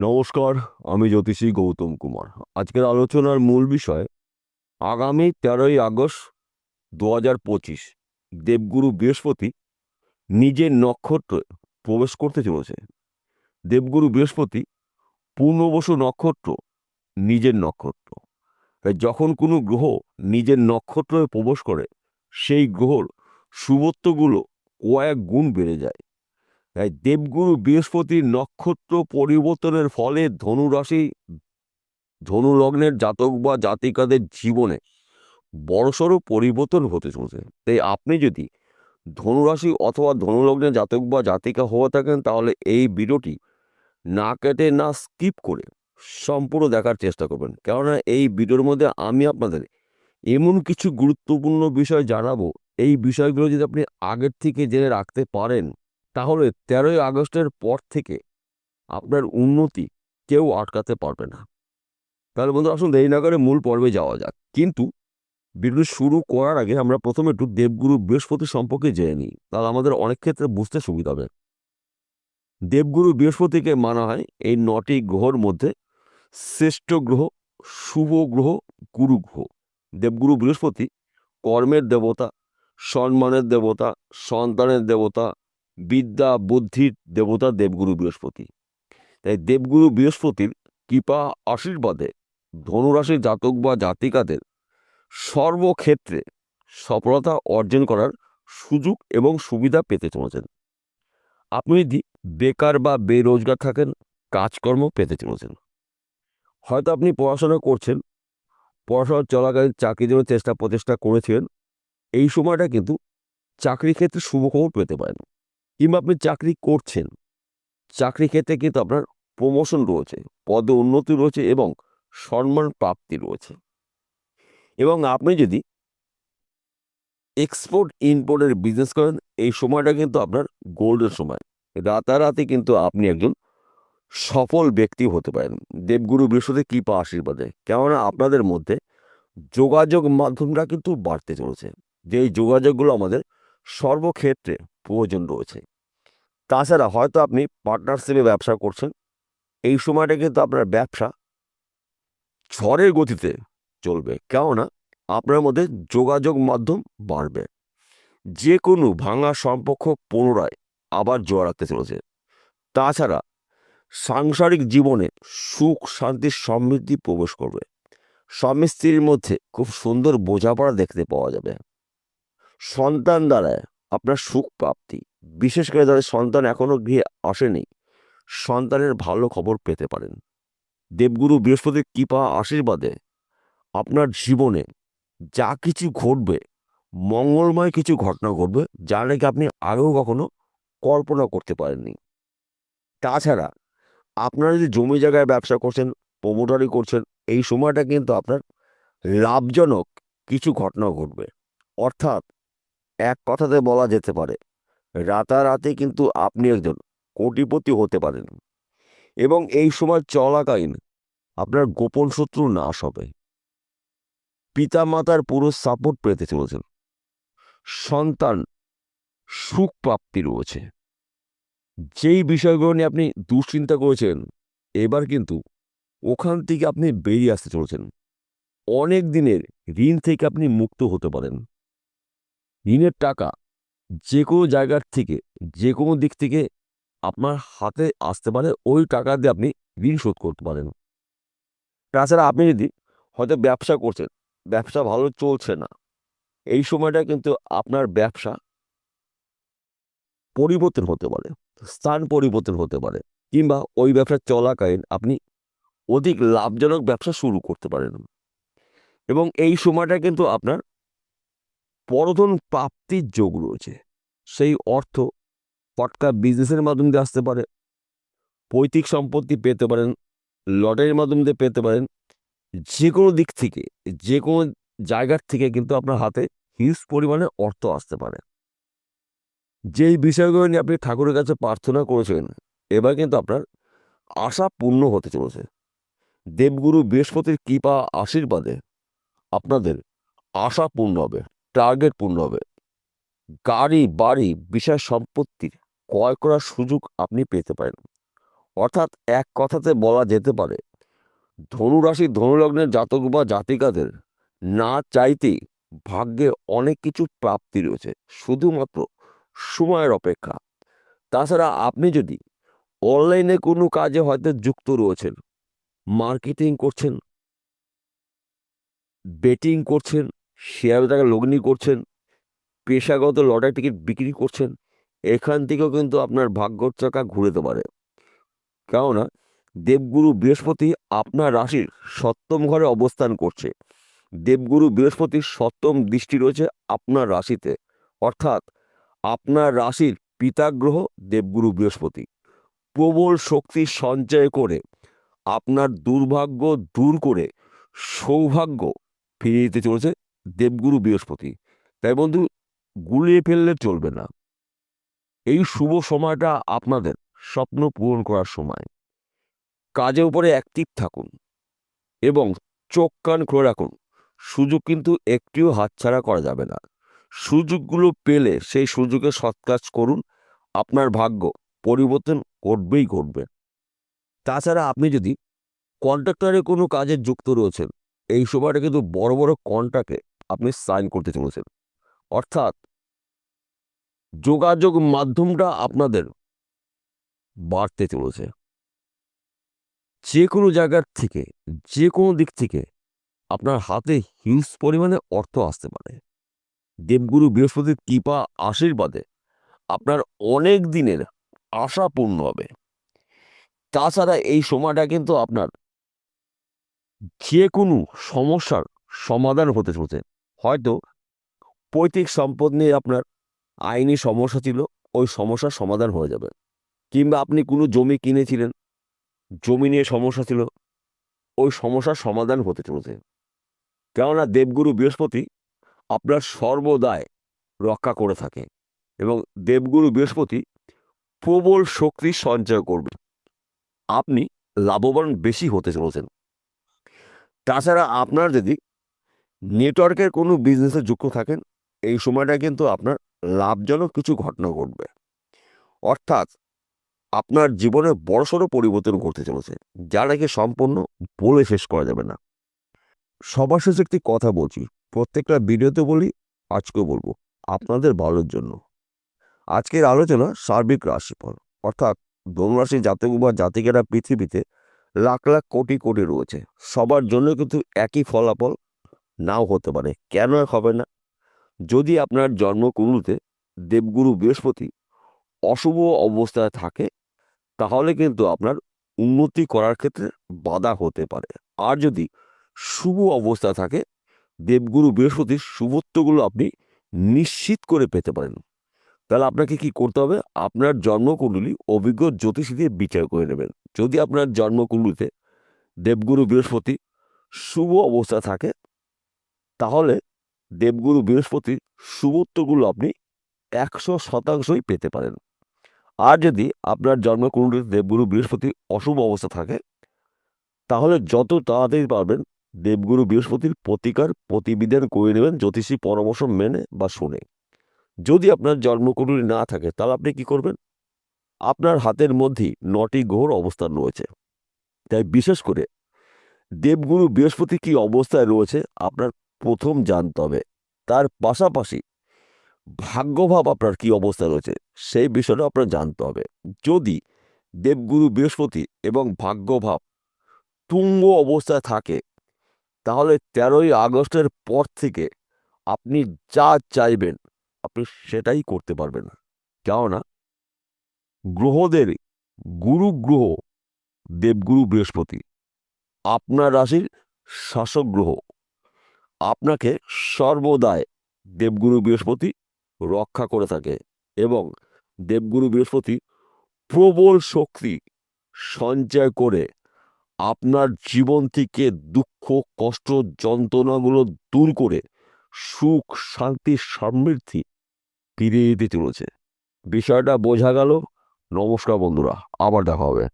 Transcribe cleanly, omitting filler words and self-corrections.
নমস্কার, আমি জ্যোতিষী গৌতম কুমার। আজকের আলোচনার মূল বিষয় আগামী 13ই আগস্ট 2025 দেবগুরু বৃহস্পতি নিজের নক্ষত্রে প্রবেশ করতে চলেছে। দেবগুরু বৃহস্পতি পূর্ণবসু নক্ষত্র নিজের নক্ষত্র। তাই যখন কোনো গ্রহ নিজের নক্ষত্রে প্রবেশ করে সেই গ্রহর শুভত্বগুলো কয়েক গুণ বেড়ে যায়। তাই দেবগুরু বৃহস্পতির নক্ষত্র পরিবর্তনের ফলে ধনু লগ্নের জাতক বা জাতিকাদের জীবনে বড়সড় পরিবর্তন হতে চলেছে। তাই আপনি যদি ধনুরাশি অথবা ধনুলগ্নের জাতক বা জাতিকা হয়ে থাকেন তাহলে এই ভিডিওটি না কেটে না স্কিপ করে সম্পূর্ণ দেখার চেষ্টা করবেন, কেননা এই ভিডিওর মধ্যে আমি আপনাদের এমন কিছু গুরুত্বপূর্ণ বিষয় জানাবো, এই বিষয়গুলো যদি আপনি আগের থেকে জেনে রাখতে পারেন তাহলে 13ই আগস্টের পর থেকে আপনার উন্নতি কেউ আটকাতে পারবে না। তাহলে বন্ধু, আসুন দেরি না করে মূল পর্বে যাওয়া যাক। কিন্তু ভিডিও শুরু করার আগে আমরা প্রথমে একটু দেবগুরু বৃহস্পতি সম্পর্কে জেনে নিই, তাহলে আমাদের অনেক ক্ষেত্রে বুঝতে সুবিধা হবে। দেবগুরু বৃহস্পতিকে মানা হয় এই 9টি গ্রহর মধ্যে শ্রেষ্ঠ গ্রহ, শুভ গ্রহ, গুরু গ্রহ। দেবগুরু বৃহস্পতি কর্মের দেবতা, সম্মানের দেবতা, সন্তানের দেবতা, বিদ্যা বুদ্ধির দেবতা দেবগুরু বৃহস্পতি। তাই দেবগুরু বৃহস্পতির কৃপা আশীর্বাদে ধনুরাশির জাতক বা জাতিকাদের সর্বক্ষেত্রে সফলতা অর্জন করার সুযোগ এবং সুবিধা পেতে চলেছেন। আপনি যদি বেকার বা বেরোজগার থাকেন, কাজকর্ম পেতে চলেছেন। হয়তো আপনি পড়াশোনা করছেন, পড়াশোনা চলাকালীন চাকরির জন্য প্রচেষ্টা করেছিলেন, এই সময়টা কিন্তু চাকরির ক্ষেত্রে শুভখবর পেতে পারেন। কিংবা আপনি চাকরি করছেন, চাকরি ক্ষেত্রে কিন্তু আপনার প্রমোশন রয়েছে, পদে উন্নতি রয়েছে এবং সম্মান প্রাপ্তি রয়েছে। এবং আপনি যদি এক্সপোর্ট ইম্পোর্টের বিজনেস করেন, এই সময়টা কিন্তু আপনার গোল্ডের সময়। রাতারাতি কিন্তু আপনি একজন সফল ব্যক্তি হতে পারেন দেবগুরু বৃহস্পতির কৃপা আশীর্বাদে, কেননা আপনাদের মধ্যে যোগাযোগ মাধ্যমটা কিন্তু বাড়তে চলেছে। যে এই যোগাযোগগুলো আমাদের সর্বক্ষেত্রে প্রয়োজন রয়েছে। তাছাড়া হয়তো আপনি পার্টনারশিপে ব্যবসা করছেন, এই সময়টা কিন্তু আপনার ব্যবসা ঝড়ের গতিতে চলবে, কেননা আপনার মধ্যে যোগাযোগ মাধ্যম বাড়বে। যে কোনো ভাঙা সম্পর্ক পুনরায় আবার জোড়া রাখতে চলেছে। তাছাড়া সাংসারিক জীবনে সুখ শান্তি সমৃদ্ধি প্রবেশ করবে। স্বামী স্ত্রীর মধ্যে খুব সুন্দর বোঝাপড়া দেখতে পাওয়া যাবে। সন্তান দ্বারা আপনার সুখ প্রাপ্তি, বিশেষ করে যাদের সন্তান এখনো গৃহে আসেনি, সন্তানের ভালো খবর পেতে পারেন। দেবগুরু বৃহস্পতির কৃপা আশীর্বাদে আপনার জীবনে যা কিছু ঘটবে, মঙ্গলময় কিছু ঘটনা ঘটবে যা নাকি আপনি আগেও কখনো কল্পনা করতে পারেননি। তাছাড়া আপনারা যদি জমি জায়গায় ব্যবসা করছেন, প্রমোটারি করছেন, এই সময়টা কিন্তু আপনার লাভজনক কিছু ঘটনা ঘটবে। অর্থাৎ এক কথাতে বলা যেতে পারে রাতারাতি কিন্তু আপনি একজন কোটিপতি হতে পারেন। এবং এই সময় চলাকালীন আপনার গোপন শত্রু নাশ হবে। পিতা মাতার পুরো সাপোর্ট পেতে চলেছেন। সন্তান সুখ প্রাপ্তি রয়েছে। যেই বিষয়গুলো নিয়ে আপনি দুশ্চিন্তা করেছেন, এবার কিন্তু ওখান থেকে আপনি বেরিয়ে আসতে চলেছেন। অনেক দিনের ঋণ থেকে আপনি মুক্ত হতে পারেন। ঋণের টাকা যে কোনো জায়গার থেকে, যে কোনো দিক থেকে আপনার হাতে আসতে পারে, ওই টাকা দিয়ে আপনি ঋণ শোধ করতে পারেন। তাছাড়া আপনি যদি হয়তো ব্যবসা করছেন, ব্যবসা ভালো চলছে না, এই সময়টা কিন্তু আপনার ব্যবসা পরিবর্তন হতে পারে, স্থান পরিবর্তন হতে পারে, কিংবা ওই ব্যবসা চলাকালীন আপনি অধিক লাভজনক ব্যবসা শুরু করতে পারেন। এবং এই সময়টা কিন্তু আপনার পরধন প্রাপ্তির যোগ রয়েছে। সেই অর্থ পটকা বিজনেসের মাধ্যমে দিয়ে আসতে পারে, পৈতৃক সম্পত্তি পেতে পারেন, লটারির মাধ্যমে দিয়ে পেতে পারেন। যে কোনো দিক থেকে, যে কোনো জায়গার থেকে কিন্তু আপনার হাতে হিউজ পরিমাণে অর্থ আসতে পারে। যেই বিষয়গুলো নিয়ে আপনি ঠাকুরের কাছে প্রার্থনা করেছেন, এবার কিন্তু আপনার আশা পূর্ণ হতে চলেছে। দেবগুরু বৃহস্পতির কৃপা আশীর্বাদে আপনাদের আশা পূর্ণ হবে, টার্গেট পূর্ণ হবে। গাড়ি বাড়ি বিষয় সম্পত্তির ক্রয় করার সুযোগ আপনি পেতে পারেন। অর্থাৎ এক কথাতে বলা যেতে পারে ধনুরাশি ধনুলগ্নের জাতক বা জাতিকাদের না চাইতেই ভাগ্যে অনেক কিছু প্রাপ্তি রয়েছে, শুধুমাত্র সময়ের অপেক্ষা। তাছাড়া আপনি যদি অনলাইনে কোনো কাজে হয়তো যুক্ত রয়েছেন, মার্কেটিং করছেন, বেটিং করছেন, শেয়ার বাজারে লগ্নি করছেন, পেশাগত লটারি টিকিট বিক্রি করছেন, এখান থেকেও কিন্তু আপনার ভাগ্যর চাকা ঘুরেতে পারে। কেননা দেবগুরু বৃহস্পতি আপনার রাশির সপ্তম ঘরে অবস্থান করছে। দেবগুরু বৃহস্পতির সপ্তম দৃষ্টি রয়েছে আপনার রাশিতে, অর্থাৎ আপনার রাশির পিতা গ্রহ দেবগুরু বৃহস্পতি প্রবল শক্তি সঞ্চয় করে আপনার দুর্ভাগ্য দূর করে সৌভাগ্য ফিরিয়ে দিতে চলেছে দেবগুরু বৃহস্পতি। তাই বন্ধু, গুলিয়ে ফেললে চলবে না। এই শুভ সময়টা আপনাদের স্বপ্ন পূরণ করার সময়। কাজের উপরে অ্যাক্টিভ থাকুন এবং চোখ কান খুলে রাখুন। সুযোগ কিন্তু একটিও হাতছাড়া করা যাবে না। সুযোগগুলো পেলে সেই সুযোগে সৎ কাজ করুন, আপনার ভাগ্য পরিবর্তন ঘটবেই ঘটবে। তাছাড়া আপনি যদি কন্ট্রাক্টরে কোনো কাজে যুক্ত রয়েছেন, এই সময়টা কিন্তু বড় বড় কন্ট্রাক্টে আপনি সাইন করতে চলেছেন, অর্থাৎ যোগাযোগ মাধ্যমটা আপনাদের বাড়তে চলেছে। যে কোনো জায়গার থেকে, যে কোনো দিক থেকে আপনার হাতে হিউজ পরিমাণে অর্থ আসতে পারে। দেবগুরু বৃহস্পতির কৃপা আশীর্বাদে আপনার অনেক দিনের আশা পূর্ণ হবে। তাছাড়া এই সময়টা কিন্তু আপনার যে কোনো সমস্যার সমাধান হতে চলছে। হয়তো পৈতৃক সম্পদ নিয়ে আপনার আইনি সমস্যা ছিল, ওই সমস্যার সমাধান হয়ে যাবে। কিংবা আপনি কোনো জমি কিনেছিলেন, জমি নিয়ে সমস্যা ছিল, ওই সমস্যার সমাধান হতে চলেছে। কেননা দেবগুরু বৃহস্পতি আপনার সর্বদাই রক্ষা করে থাকে এবং দেবগুরু বৃহস্পতি প্রবল শক্তি সঞ্চয় করবে। আপনি লাভবান বেশি হতে চলেছেন। তাছাড়া আপনার যদি নেটওয়ার্কের কোনো বিজনেসে যুক্ত থাকেন, এই সময়টা কিন্তু আপনার লাভজনক কিছু ঘটনা ঘটবে। অর্থাৎ আপনার জীবনে বড়সড় পরিবর্তন ঘটতে চলেছে, যা নাকি সম্পূর্ণ বলে শেষ করা যাবে না। সবার শেষে একটি কথা বলছি, প্রত্যেকটা ভিডিওতে বলি, আজকেও বলবো, আপনাদের ভালোর জন্য। আজকের আলোচনা সার্বিক রাশিফল, অর্থাৎ ধনুরাশি জাতক বা জাতিকেরা পৃথিবীতে লাখ লাখ কোটি কোটি রয়েছে, সবার জন্য কিন্তু একই ফলাফল নাও হতে পারে। কেন হবে না? যদি আপনার জন্মকুণ্ডলিতে দেবগুরু বৃহস্পতি অশুভ অবস্থায় থাকে, তাহলে কিন্তু আপনার উন্নতি করার ক্ষেত্রে বাধা হতে পারে। আর যদি শুভ অবস্থা থাকে, দেবগুরু বৃহস্পতির শুভত্বগুলো আপনি নিশ্চিত করে পেতে পারেন। তাহলে আপনাকে কি করতে হবে? আপনার জন্মকুণ্ডলী অভিজ্ঞ জ্যোতিষী দিয়ে বিচার করে নেবেন। যদি আপনার জন্মকুণ্ডলীতে দেবগুরু বৃহস্পতি শুভ অবস্থা থাকে, তাহলে দেবগুরু বৃহস্পতির শুভত্বগুলো আপনি 100% পেতে পারেন। আর যদি আপনার জন্মকুণ্ডলীতে দেবগুরু বৃহস্পতি অশুভ অবস্থা থাকে, তাহলে যত তাড়াতাড়ি পারবেন দেবগুরু বৃহস্পতির প্রতিকার প্রতিবিধান করে নেবেন, জ্যোতিষী পরামর্শ মেনে বা শুনে। যদি আপনার জন্মকুণ্ডলী না থাকে, তাহলে আপনি কি করবেন? আপনার হাতের মধ্যেই 9টি গ্রহর অবস্থান রয়েছে। তাই বিশেষ করে দেবগুরু বৃহস্পতি কি অবস্থায় রয়েছে আপনার প্রথম জানতে হবে। তার পাশাপাশি ভাগ্যভাব আপনার কি অবস্থায় রয়েছে, সেই বিষয়টা আপনার জানতে হবে। যদি দেবগুরু বৃহস্পতি এবং ভাগ্যভাব তুঙ্গ অবস্থায় থাকে, তাহলে 13ই আগস্টের পর থেকে আপনি যা চাইবেন আপনি সেটাই করতে পারবেন। কেননা গ্রহদের গুরু গ্রহ দেবগুরু বৃহস্পতি আপনার রাশির শাসক গ্রহ। আপনাকে সর্বদাই দেবগুরু বৃহস্পতি রক্ষা করে থাকে এবং দেবগুরু বৃহস্পতি প্রবল শক্তি সঞ্চয় করে আপনার জীবন থেকে দুঃখ কষ্ট যন্ত্রণাগুলো দূর করে সুখ শান্তি সমৃদ্ধি ফিরিয়ে দিতে চলেছে। বিষয়টা বোঝা গেল? নমস্কার বন্ধুরা, আবার দেখা হবে।